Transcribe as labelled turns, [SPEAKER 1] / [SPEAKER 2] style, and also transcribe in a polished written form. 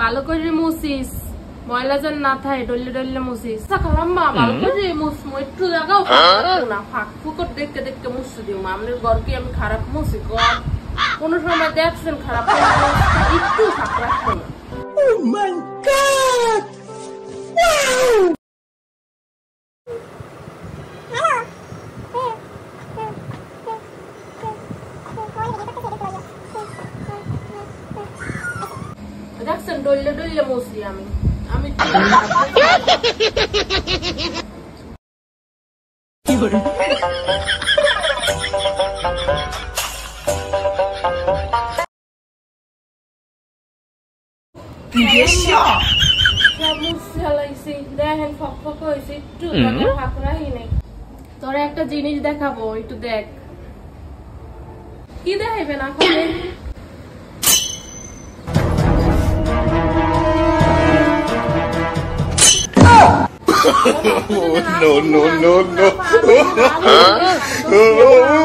[SPEAKER 1] ভালো করে মুছিস, ময়লা যেন না থাকে, ডললে ডললে মুছিস। খালাম্মা ভালো করে মুছমু, একটু জায়গাও না ফাঁক ফুকট দেখতে দেখতে মুছতে দিও। আমাদের ঘরকে আমি খারাপ মুছি ঘর, কোনো সময় দেখছেন খারাপ একটু ফাঁক রাখবো না। Oh my God! Wow! দেখছেন ডললে ডললে মুছি আমি দেখেন ফক ফক হয়েছে, একটু ফাঁক রাখি নাই। তোরা একটা জিনিস দেখাবো, একটু দেখ। কি দেখাইবে না
[SPEAKER 2] no.